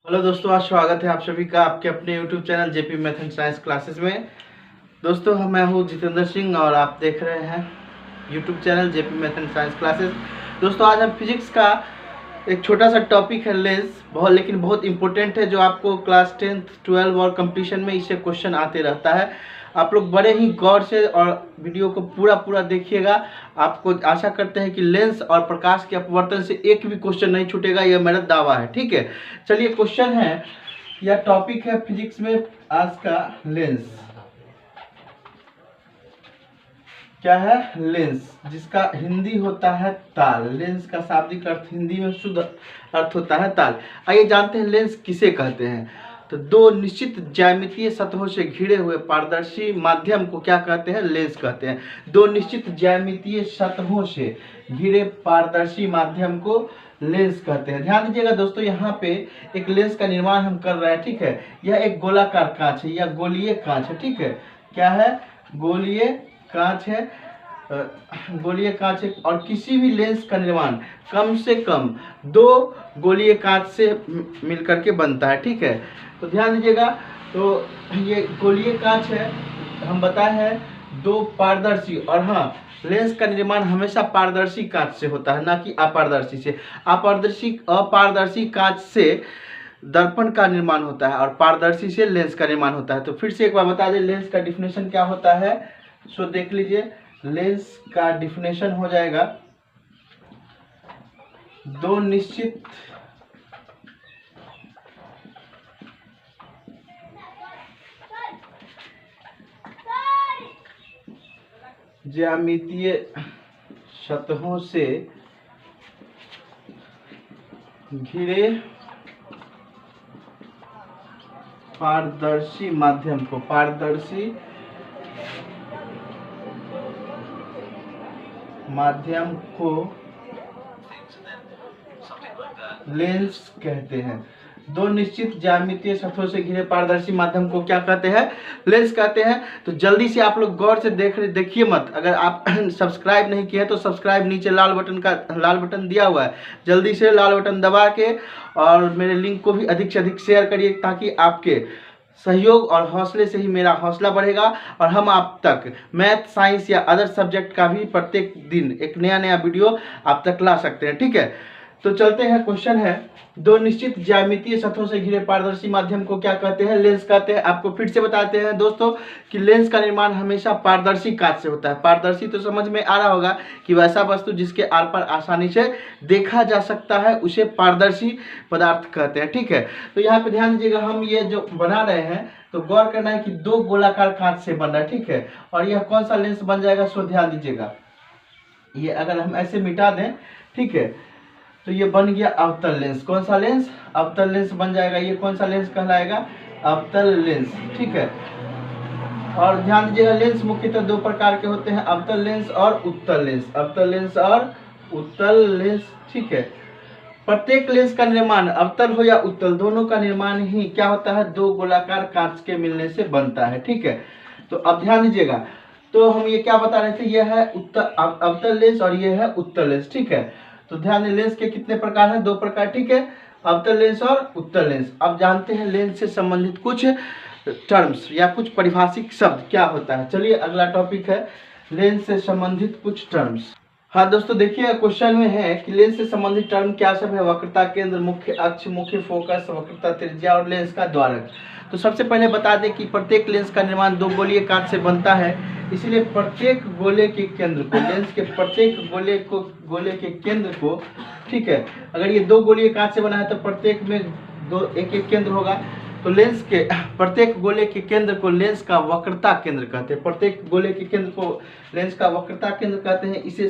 Hello दोस्तों, आज स्वागत है आप सभी का आपके अपने YouTube channel JP math and science classes में। दोस्तों मैं हूं जितेंद्र सिंह और आप देख रहे हैं YouTube channel JP math and science classes. दोस्तों आज हम फिजिक्स का एक छोटा सा टॉपिक है लेंस, लेकिन बहुत इंपॉर्टेंट है, जो आपको क्लास 10th 12 और कंपटीशन में इससे क्वेश्चन आते रहता है। आप लोग बड़े ही गौर से और वीडियो को पूरा देखिएगा। आपको आशा करते हैं कि लेंस और प्रकाश के अपवर्तन से एक भी क्वेश्चन नहीं छूटेगा, यह मेरा दावा है। ठीक है, चलिए क्वेश्चन है, यह टॉपिक है फिजिक्स में आज का लेंस। क्या है? लेंस, जिसका हिंदी होता है ताल। लेंस का शाब्दिक अर्थ हिंदी में शुद्ध अर्थ होता है ताल। आइए जानते हैं लेंस किसे कहते हैं। तो दो निश्चित ज्यामितीय सतहों से घिरे हुए पारदर्शी माध्यम को क्या कहते हैं? लेंस कहते हैं। दो निश्चित ज्यामितीय सतहों से घिरे पारदर्शी माध्यम को लेंस कहते हैं। ध्यान दीजिएगा दोस्तों, यहाँ पे एक लेंस का निर्माण हम कर रहे हैं। ठीक है, यह एक गोलाकार कांच है या गोलीय कांच है। ठीक है, क्या है? गोलीय कांच है, गोलीय कांच है। और किसी भी लेंस का निर्माण कम से कम दो गोलीय कांच से मिलकर के बनता है। ठीक है, तो ध्यान दीजिएगा, तो ये गोलीय कांच है, हम बताए हैं दो पारदर्शी। और हाँ, लेंस का निर्माण हमेशा पारदर्शी कांच से होता है, ना कि अपारदर्शी से। अपारदर्शी कांच से दर्पण का निर्माण होता है और पारदर्शी से लेंस का निर्माण होता है। तो फिर से एक बार बता दें, लेंस का डिफिनेशन क्या होता है। सो देख लीजिए, लेंस का डिफिनेशन हो जाएगा दो निश्चित ज्यामितीय सतहों से घिरे पारदर्शी माध्यम को, पारदर्शी माध्यम को लेंस कहते हैं। दो निश्चित ज्यामितीय सतहों से घिरे पारदर्शी माध्यम को क्या कहते हैं? लेंस कहते हैं। तो जल्दी से आप लोग गौर से देखिए मत। अगर आप सब्सक्राइब नहीं किए तो सब्सक्राइब, नीचे लाल बटन दिया हुआ है, जल्दी से लाल बटन दबा के और मेरे लिंक को भी अधिक से अधिक शेयर करिए, ताकि आपके सहयोग और हौसले से ही मेरा हौसला बढ़ेगा और हम आप तक मैथ, साइंस या अदर सब्जेक्ट का भी प्रत्येक दिन एक नया वीडियो आप तक ला सकते हैं। ठीक है, तो चलते हैं। क्वेश्चन है, दो निश्चित ज्यामितीय सतहों से घिरे पारदर्शी माध्यम को क्या कहते हैं? लेंस कहते हैं। आपको फिर से बताते हैं दोस्तों कि लेंस का निर्माण हमेशा पारदर्शी कांच से होता है। पारदर्शी तो समझ में आ रहा होगा कि वैसा वस्तु जिसके आर पार आसानी से देखा जा सकता है, उसे पारदर्शी पदार्थ कहते हैं। ठीक है, तो यहाँ पे ध्यान दीजिएगा, हम ये जो बना रहे हैं तो गौर करना है कि दो गोलाकार कांच से बन रहा है। ठीक है, और यह कौन सा लेंस बन जाएगा? सो ध्यान दीजिएगा, ये अगर हम ऐसे मिटा दें, ठीक है, तो ये बन गया अवतल लेंस। कौन सा लेंस? अवतल लेंस बन जाएगा। ये कौन सा लेंस कहलाएगा? अवतल लेंस। ठीक है, और ध्यान दीजिएगा, लेंस मुख्यतः दो प्रकार के होते हैं, अवतल लेंस और उत्तल लेंस। अवतल लेंस और उत्तल लेंस। ठीक है, प्रत्येक लेंस का निर्माण अवतल हो या उत्तल, दोनों का निर्माण ही क्या होता है? दो गोलाकार कांच के मिलने से बनता है। ठीक है, तो अब ध्यान दीजिएगा, तो हम ये क्या बता रहे थे? यह है अवतल लेंस और यह है उत्तल लेंस। ठीक है, तो ध्यान दें, लेंस के कितने प्रकार हैं? दो प्रकार। ठीक है, अवतल लेंस और उत्तल लेंस। अब जानते हैं लेंस से संबंधित कुछ टर्म्स या कुछ परिभाषिक शब्द क्या होता है। चलिए अगला टॉपिक है लेंस से संबंधित कुछ टर्म्स। हाँ दोस्तों देखिए, क्वेश्चन में है कि लेंस से संबंधित टर्म क्या सब है? वक्रता केंद्र, मुख्य अक्ष, मुख्य फोकस, वक्रता त्रिज्या और लेंस का द्वारक। तो सबसे पहले बता दें कि प्रत्येक लेंस का निर्माण दो गोलीय कांच से बनता है, इसलिए प्रत्येक गोले के केंद्र को, लेंस के प्रत्येक गोले के केंद्र को, ठीक है, अगर ये दो गोलीय कांच से बना है तो प्रत्येक में एक एक केंद्र होगा। तो लेंस के प्रत्येक गोले के केंद्र को लेंस का वक्रता केंद्र कहते हैं। प्रत्येक गोले के केंद्र को लेंस का वक्रता केंद्र कहते हैं। इसे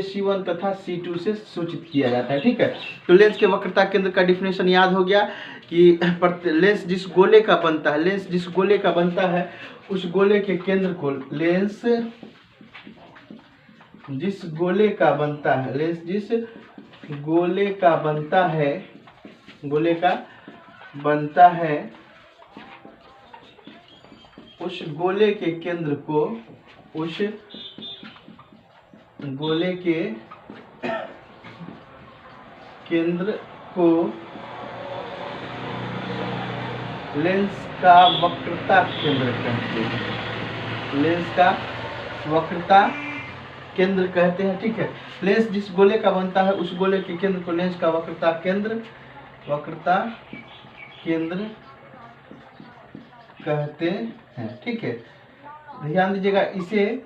C1 तथा C2 से सूचित किया जाता है। ठीक है, तो लेंस के वक्रता केंद्र का डिफिनेशन याद हो गया कि लेंस जिस गोले का बनता है, लेंस जिस गोले का बनता है उस गोले के केंद्र को, लेंस जिस गोले का बनता है, लेंस जिस गोले का बनता है, गोले का बनता है, उस गोले के केंद्र को, उस गोले के केंद्र को लेंस का वक्रता केंद्र कहते हैं। लेंस का वक्रता केंद्र कहते हैं। ठीक है, लेंस जिस गोले का बनता है उस गोले के केंद्र को लेंस का वक्रता केंद्र कहते हैं। ठीक है, ध्यान दीजिएगा, इसे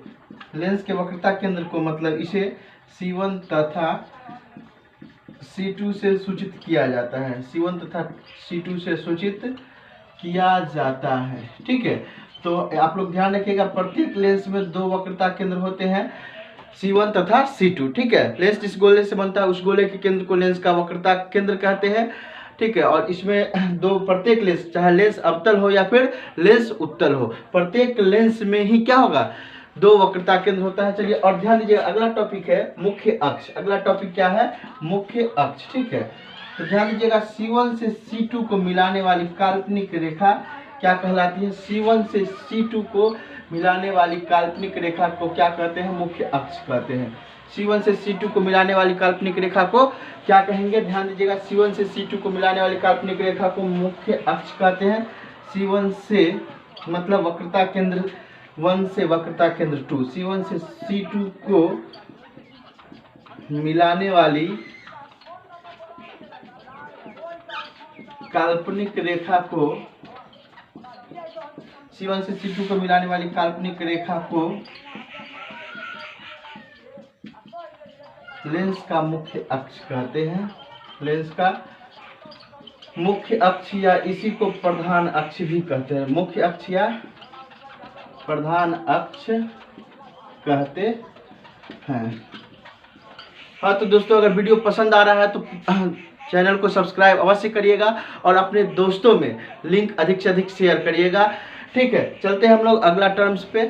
लेंस के वक्रता केंद्र को मतलब इसे C1 तथा C2 से सूचित किया जाता है। C1 तथा C2 से सूचित किया जाता है। ठीक है, तो आप लोग ध्यान रखिएगा, प्रत्येक लेंस में दो वक्रता केंद्र होते हैं, C1 तथा C2। ठीक है, लेंस जिस गोले से बनता है उस गोले के केंद्र को लेंस का वक्रता केंद्र कहते हैं। ठीक है, और इसमें दो प्रत्येक लेंस, चाहे लेंस अवतल हो या फिर लेंस उत्तल हो, प्रत्येक लेंस में ही क्या होगा, दो वक्रता केंद्र होता है। चलिए और ध्यान दीजिए, अगला टॉपिक है मुख्य अक्ष। अगला टॉपिक क्या है, मुख्य अक्ष। ठीक है, तो ध्यान दीजिएगा, C1 से C2 को मिलाने वाली काल्पनिक रेखा क्या कहलाती है। C1 से C2 को मिलाने वाली काल्पनिक रेखा को क्या कहते हैं, मुख्य अक्ष कहते हैं। C1 से C2 को मिलाने वाली काल्पनिक रेखा को क्या कहेंगे, ध्यान दीजिएगा, C1 से C2 को मिलाने वाली काल्पनिक रेखा को मुख्य अक्ष कहते हैं। C1 से मतलब वक्रता केंद्र 1 से वक्रता केंद्र 2, C1 से C2 को मिलाने वाली काल्पनिक रेखा को, C1 से C2 को मिलाने वाली काल्पनिक रेखा को लेंस का मुख्य अक्ष कहते हैं। लेंस का मुख्य अक्ष या इसी को प्रधान अक्ष भी कहते हैं। मुख्य अक्ष या प्रधान अक्ष कहते हैं। हाँ, तो दोस्तों अगर वीडियो पसंद आ रहा है तो चैनल को सब्सक्राइब अवश्य करिएगा और अपने दोस्तों में लिंक अधिक से अधिक शेयर करिएगा। ठीक है, चलते हैं हम लोग अगला टर्म्स पे।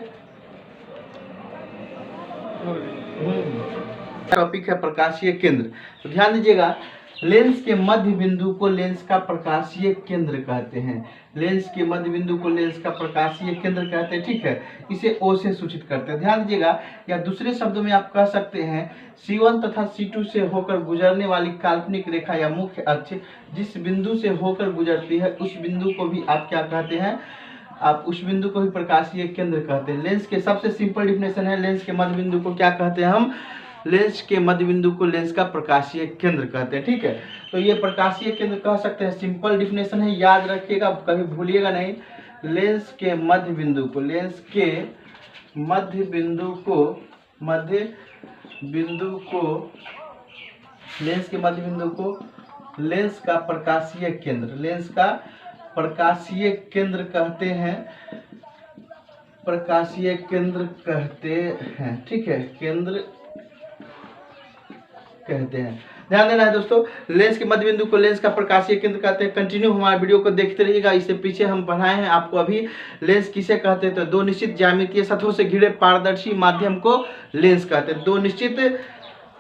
टॉपिक है प्रकाशीय केंद्र। तो ध्यान दीजिएगा, लेंस के मध्य बिंदु को लेंस का प्रकाशीय केंद्र कहते हैं। लेंस के मध्य बिंदु को लेंस का प्रकाशीय केंद्र कहते हैं। ठीक है, इसे O से सूचित करते हैं। ध्यान दीजिएगा, या दूसरे शब्दों में आप कह सकते हैं C1 तथा C2 से होकर गुजरने वाली काल्पनिक रेखा या मुख्य अक्ष जिस बिंदु से होकर गुजरती है उस बिंदु को भी आप क्या कहते हैं, आप उस बिंदु को भी प्रकाशीय केंद्र कहते हैं। लेंस के सबसे सिंपल डिफिनेशन है, लेंस के मध्य बिंदु को क्या कहते हैं हम, लेंस के मध्य बिंदु को लेंस का प्रकाशीय केंद्र कहते हैं। ठीक है, तो ये प्रकाशीय केंद्र कह सकते हैं, सिंपल डिफिनेशन है, याद रखिएगा, कभी भूलिएगा नहीं। लेंस के मध्य बिंदु को लेंस लेंस का प्रकाशीय केंद्र, लेंस का प्रकाशीय केंद्र कहते हैं। प्रकाशीय केंद्र कहते हैं। ठीक है, केंद्र कहते हैं। ध्यान देना है दोस्तों, लेंस के मध्य बिंदु को लेंस का प्रकाशीय केंद्र कहते हैं। कंटिन्यू हमारे वीडियो को देखते रहिएगा, इससे पीछे हम पढ़ाए हैं आपको अभी लेंस किसे कहते हैं। तो दो निश्चित ज्यामितीय सतहों से घिरे पारदर्शी माध्यम को लेंस कहते हैं। दो निश्चित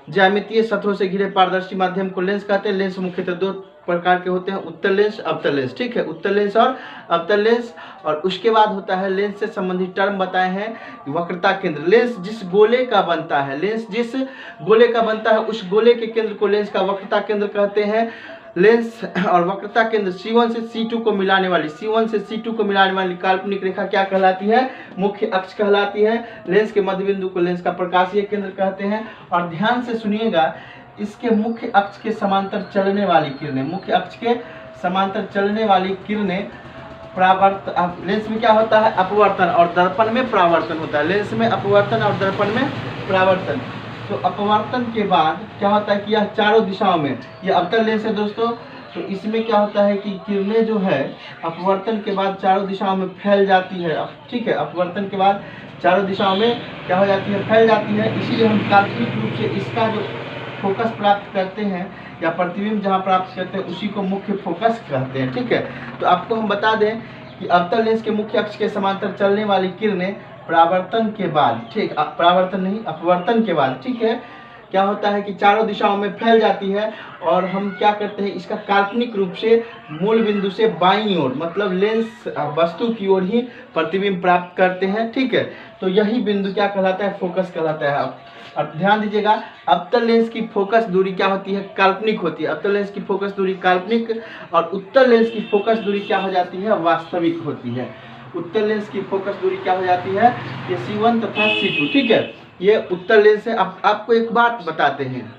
ज्यामितीय सतहों से घिरे पारदर्शी माध्यम को लेंस कहते हैं। लेंस मुख्यतः दो प्रकार के होते हैं, उत्तल लेंस, अवतल लेंस। ठीक है, उत्तल लेंस और अवतल लेंस। और उसके बाद होता है लेंस से संबंधित टर्म बताए हैं वक्रता केंद्र। लेंस जिस गोले का बनता है, लेंस जिस गोले का बनता है उस गोले के केंद्र को लेंस का वक्रता केंद्र कहते हैं। लेंस और वक्रता केंद्र C1 से C2 को मिलाने वाली काल्पनिक रेखा क्या कहलाती है, मुख्य अक्ष कहलाती है। लेंस के मध्य बिंदु को लेंस का प्रकाशीय केंद्र कहते हैं। और ध्यान से सुनिएगा, इसके मुख्य अक्ष के समांतर चलने वाली किरणें, मुख्य अक्ष के समांतर चलने वाली किरणें परावर्तन। लेंस में क्या होता है, अपवर्तन, और दर्पण में परावर्तन होता है। लेंस में अपवर्तन और दर्पण में परावर्तन। तो अपवर्तन के बाद क्या होता है कि यह चारों दिशाओं में, यह अवतल लेंस है दोस्तों, तो इसमें क्या होता है कि किरणें जो है अपवर्तन के बाद चारों दिशाओं में फैल जाती है। ठीक है, अपवर्तन के बाद चारों दिशाओं में क्या हो जाती है, फैल जाती है। इसीलिए हम काल्पनिक रूप से इसका जो फोकस प्राप्त करते हैं या प्रतिबिंब जहां प्राप्त करते हैं उसी को मुख्य फोकस कहते हैं। ठीक है, तो आपको हम बता दें कि अवतल लेंस के मुख्य अक्ष के समांतर चलने वाली किरणें परावर्तन के बाद, ठीक, परावर्तन नहीं, अपवर्तन के बाद, ठीक है, क्या होता है कि चारों दिशाओं में फैल जाती है। और हम क्या करते हैं, इसका काल्पनिक रूप से मूल बिंदु से बाईं ओर, मतलब लेंस वस्तु की ओर ही प्रतिबिंब प्राप्त करते हैं। ठीक है, तो यही बिंदु क्या कहलाता है, फोकस कहलाता है। और ध्यान दीजिएगा, अवतल लेंस की फोकस दूरी क्या होती है, काल्पनिक होती है। अवतल लेंस की फोकस दूरी काल्पनिक और उत्तल लेंस की फोकस दूरी क्या हो जाती है, वास्तविक होती है। उत्तल लेंस की फोकस दूरी क्या हो जाती है, ये C1 तथा C2, ठीक है। ये उत्तल लेंस है। आपको एक बात बताते हैं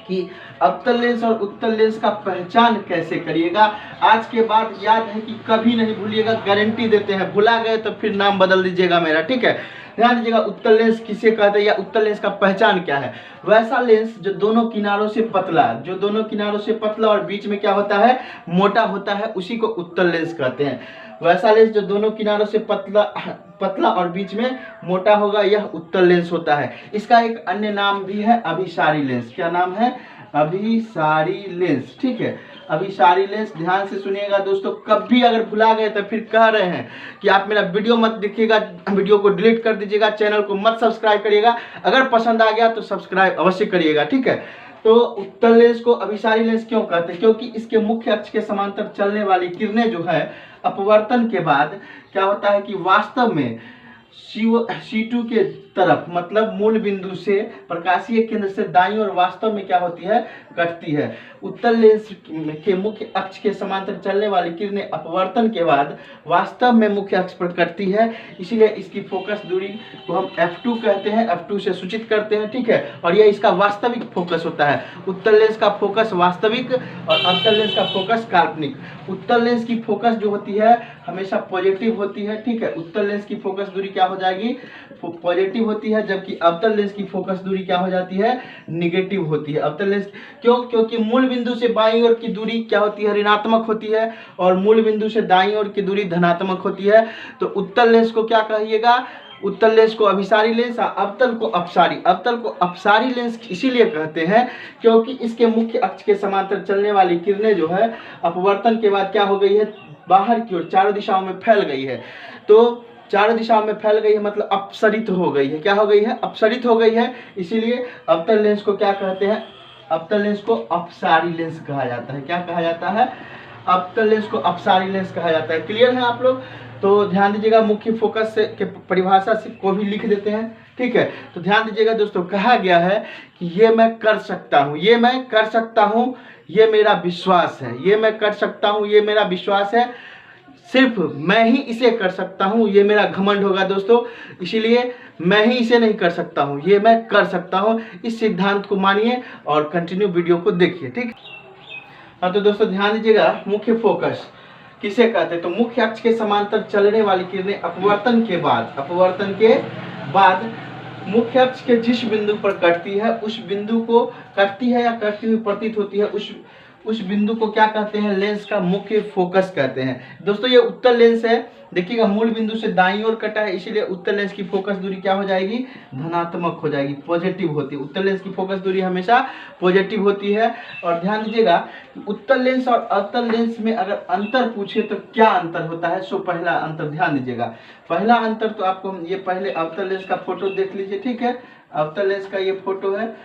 कि अवतल लेंस और उत्तल लेंस का पहचान कैसे करिएगा। आज के बाद याद है कि कभी नहीं भूलिएगा, गारंटी देते हैं, भुला गए तो फिर नाम बदल दीजिएगा मेरा, ठीक है। ध्यान दीजिएगा, उत्तल लेंस किसे कहते हैं या उत्तल लेंस का पहचान क्या है। वैसा लेंस जो दोनों किनारों से पतला, जो दोनों किनारों से पतला और बीच में क्या होता है, मोटा होता है, उसी को उत्तल लेंस कहते हैं। वैसा लेंस जो दोनों किनारों से पतला और बीच में मोटा होगा, यह उत्तल लेंस होता है। इसका एक अन्य नाम भी है, अभिसारी लेंस। क्या नाम है, अभिसारी लेंस, ठीक है। अभिसारी लेंस, ध्यान से सुनिएगा दोस्तों, कभी अगर भुला गए तो फिर कह रहे हैं कि आप मेरा वीडियो मत देखिएगा, वीडियो को डिलीट कर दीजिएगा, चैनल को मत सब्सक्राइब करिएगा। अगर पसंद आ गया तो सब्सक्राइब अवश्य करिएगा, ठीक है। तो उत्तल लेंस को अभिसारी लेंस क्यों कहते हैं, क्योंकि इसके मुख्य अक्ष के समांतर चलने वाली किरणें जो है, अपवर्तन के बाद क्या होता है कि वास्तव में C2 के तरफ, मतलब मूल बिंदु से प्रकाशीय केंद्र से दाईं ओर वास्तव में क्या होती है, कटती है। उत्तल लेंस के मुख्य अक्ष के समांतर चलने वाली किरणें अपवर्तन के बाद वास्तव में मुख्य अक्ष पर कटती है, इसीलिए इसकी फोकस दूरी को हम F2 कहते हैं, F2 से सूचित करते हैं, ठीक है। और यह इसका वास्तविक फोकस होता है। उत्तल लेंस का फोकस वास्तविक और अवतल लेंस का फोकस काल्पनिक। उत्तल लेंस की फोकस जो होती है हमेशा पॉजिटिव होती है, ठीक है। उत्तल लेंस की फोकस दूरी क्या हो जाएगी, पॉजिटिव होती है, जबकि अवतल लेंस की फोकस दूरी क्या हो जाती है, निगेटिव होती है। अवतल लेंस क्यों, क्योंकि मूल बिंदु से बाईं ओर की दूरी क्या होती है, ऋणात्मक होती है, और मूल बिंदु से दाईं ओर की दूरी धनात्मक होती है। तो उत्तल लेंस को क्या कहिएगा, उत्तल लेंस को अभिसारी लेंस, अवतल को अपसारी। अवतल को अपसारी लेंस इसीलिए कहते हैं क्योंकि इसके मुख्य अक्ष के समांतर चलने वाली किरणें जो है अपवर्तन के बाद क्या हो गई है, बाहर की ओर चारों दिशाओं में फैल गई है। तो चारों दिशाओं में फैल गई है मतलब अपसरित हो गई है। क्या हो गई है, अपसरित हो गई है। इसीलिए अवतल लेंस को क्या कहते हैं, अवतल लेंस को अपसारी लेंस कहा जाता है। क्या कहा जाता है, अवतल लेंस को अपसारी लेंस कहा जाता है। क्लियर है आप लोग। तो ध्यान दीजिएगा, मुख्य फोकस से के परिभाषा से को भी लिख देते हैं, ठीक है। तो ध्यान दीजिएगा दोस्तों, कहा गया है कि ये मैं कर सकता हूँ, ये मैं कर सकता हूँ, ये मेरा विश्वास है, ये मैं कर सकता हूँ, ये मेरा विश्वास है, सिर्फ मैं ही इसे कर सकता हूँ, ये मेरा घमंड होगा दोस्तों, इसीलिए मैं ही इसे नहीं कर सकता हूँ, ये मैं कर सकता हूँ। इस सिद्धांत को मानिए और कंटिन्यू वीडियो को देखिए, ठीक। हाँ तो दोस्तों ध्यान दीजिएगा, मुख्य फोकस किसे कहते हैं, तो मुख्य अक्ष के समांतर चलने वाली किरणें अपवर्तन के बाद मुख्य अक्ष के जिस बिंदु पर कटती है, उस बिंदु को कटती है या कटती हुई प्रतीत होती है, उस बिंदु को क्या कहते हैं, लेंस का मुख्य फोकस कहते हैं। दोस्तों ये उत्तल लेंस है, देखिएगा मूल बिंदु से दाईं ओर कटा है, इसीलिए उत्तल लेंस की फोकस दूरी क्या हो जाएगी, धनात्मक हो जाएगी, पॉजिटिव होती है। उत्तल लेंस की फोकस दूरी हमेशा पॉजिटिव होती है। और ध्यान दीजिएगा, उत्तल लेंस और अवतल लेंस में अगर अंतर पूछे तो क्या अंतर होता है। सो पहला अंतर ध्यान दीजिएगा, पहला अंतर तो आपको ये पहले अवतल लेंस का फोटो देख लीजिए, ठीक है। अवतल लेंस का ये फोटो है,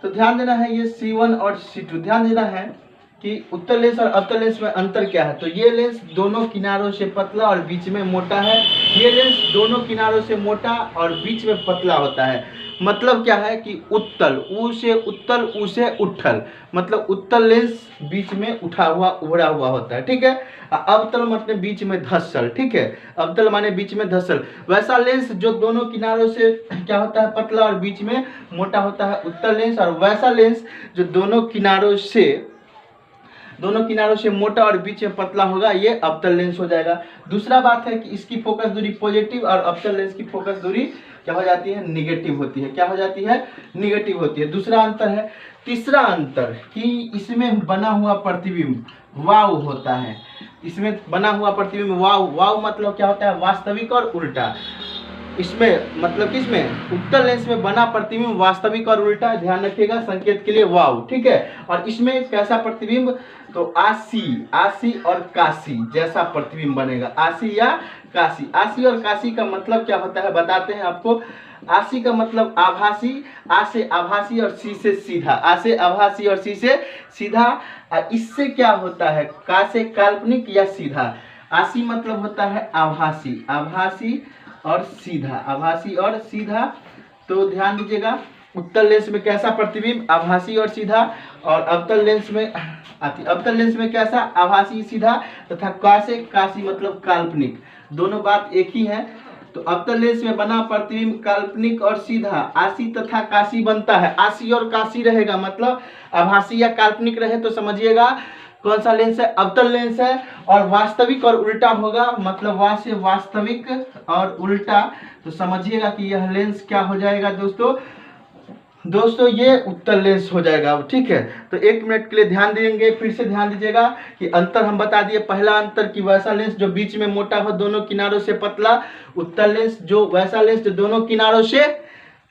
तो ध्यान देना है ये C1 और C2। ध्यान देना है कि उत्तल लेंस और अवतल लेंस में अंतर क्या है। तो ये लेंस दोनों किनारों से पतला और बीच में मोटा है, ये लेंस दोनों किनारों से मोटा और बीच में पतला होता है। मतलब क्या है कि उत्तल उ से उत्तल, उ से उठल, मतलब उत्तल लेंस बीच में उठा हुआ उभरा हुआ होता है, ठीक है। अवतल मतलब बीच में धसल, ठीक है। अवतल माने बीच में धसल। वैसा लेंस जो दोनों किनारों से क्या होता है, पतला और बीच में मोटा होता है, उत्तल लेंस। और वैसा लेंस जो दोनों किनारों से मोटा और बीच में पतला होगा, ये अवतल लेंस हो जाएगा। दूसरा बात है कि इसकी फोकस दूरी पॉजिटिव और अवतल लेंस की फोकस दूरी क्या हो जाती है, निगेटिव होती है। क्या हो जाती है, निगेटिव होती है। दूसरा अंतर है। तीसरा अंतर कि इसमें बना हुआ प्रतिबिंब वाव होता है। इसमें बना हुआ प्रतिबिंब वाव मतलब क्या होता है, वास्तविक और उल्टा। इसमें मतलब किसमें, उत्तल लेंस में बना प्रतिबिंब वास्तविक और उल्टा, ध्यान रखिएगा संकेत के लिए वाव, ठीक है। और इसमें कैसा प्रतिबिंब, तो आसी और काशी जैसा प्रतिबिंब बनेगा। आसी या काशी। आसी और काशी का मतलब क्या होता है बताते हैं आपको। आसी का मतलब आभासी, आ से आभासी और सी से सीधा, आ से आभासी और सी से सीधा। इससे क्या होता है, का से काल्पनिक या सीधा। आसी मतलब होता है आभासी, आभासी और सीधा, आभासी और सीधा। तो ध्यान दीजिएगा, उत्तल लेंस में कैसा प्रतिबिंब, आभासी और सीधा, और अवतल लेंस में अवतल लेंस में कैसा, आभासी सीधा, तथा कासे काशी मतलब काल्पनिक, दोनों बात एक ही है। तो अवतल लेंस में बना प्रतिबिंब काल्पनिक और सीधा, आशी तथा काशी बनता है। आशी और काशी रहेगा मतलब आभासी या काल्पनिक रहे तो समझिएगा कौन सा लेंस है, अवतल लेंस है। और वास्तविक और उल्टा होगा मतलब वा से वास्तविक और उल्टा, तो समझिएगा कि यह लेंस क्या हो जाएगा दोस्तों ये उत्तल लेंस हो जाएगा। ठीक है, तो 1 मिनट के लिए ध्यान देंगे, फिर से ध्यान दीजिएगा कि अंतर हम बता दिए। पहला अंतर कि वैसा लेंस जो बीच में मोटा हो, दोनों किनारों से पतला, उत्तल लेंस जो वैसा लेंस जो दोनों किनारों से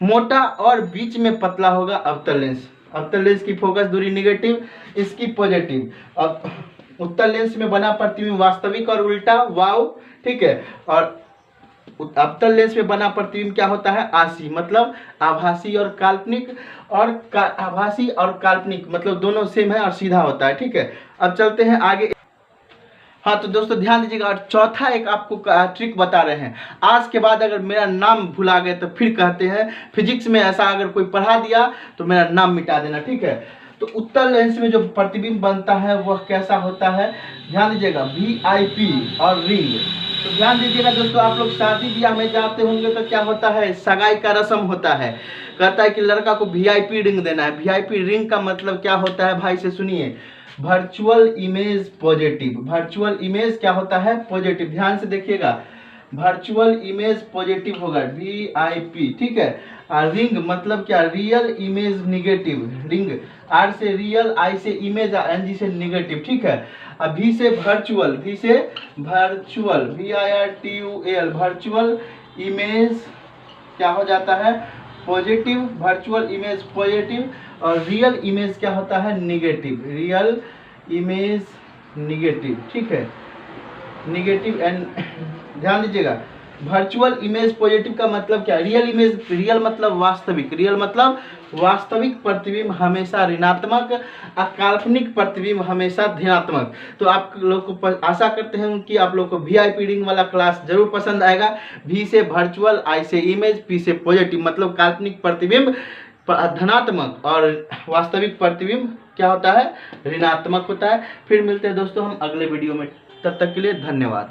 मोटा और बीच में पतला होगा, अवतल लेंस। अवतल लेंस की फोकस दूरी निगेटिव, इसकी पॉजिटिव। अब उत्तल लेंस में बना प्रतिबिंब वास्तविक और उल्टा, वाव। ठीक है, और अवतल लेंस में बना प्रतिबिंब क्या होता है, आशी मतलब आभासी और काल्पनिक, और आभासी और काल्पनिक मतलब दोनों सेम है और सीधा होता है। ठीक है, अब चलते हैं आगे। हाँ तो दोस्तों ध्यान दीजिएगा, और चौथा एक आपको ट्रिक बता रहे हैं। आज के बाद अगर मेरा नाम भुला गए तो फिर कहते हैं फिजिक्स में ऐसा अगर कोई पढ़ा दिया तो मेरा नाम मिटा देना। ठीक है, तो उत्तल लेंस में जो प्रतिबिंब बनता है वह कैसा होता है, ध्यान दीजिएगा, VIP और रिंग। तो ध्यान दीजिएगा दोस्तों, आप लोग शादी ब्याह में जाते होंगे तो क्या होता है, सगाई का रस्म होता है, कहता है कि लड़का को VIP रिंग देना है। VIP रिंग का मतलब क्या होता है भाई से सुनिए, virtual image positive. Virtual image क्या होता है, पॉजिटिव। ध्यान से देखिएगा, वर्चुअल इमेज पॉजिटिव होगा VIP। ठीक है, और रिंग मतलब क्या, real image negative. Ring R से रियल, I से इमेज, NG से निगेटिव। ठीक है, अब V से वर्चुअल, V से वर्चुअल, VIRTUAL, वर्चुअल इमेज क्या हो जाता है, पॉजिटिव। वर्चुअल इमेज पॉजिटिव, और रियल इमेज क्या होता है, निगेटिव। Real image negative. ठीक है, निगेटिव। एंड ध्यान दीजिएगा, वर्चुअल इमेज पॉजिटिव का मतलब क्या, रियल इमेज, रियल मतलब वास्तविक, रियल मतलब वास्तविक प्रतिबिंब हमेशा ऋणात्मक, काल्पनिक प्रतिबिंब हमेशा धनात्मक। तो आप लोग को आशा करते हैं कि आप लोग को VIP रिंग वाला क्लास जरूर पसंद आएगा। V से वर्चुअल, I से इमेज, P से पॉजिटिव मतलब काल्पनिक प्रतिबिंब धनात्मक, और वास्तविक प्रतिबिंब क्या होता है, ऋणात्मक होता है। फिर मिलते हैं दोस्तों हम अगले वीडियो में, तब तक के लिए धन्यवाद।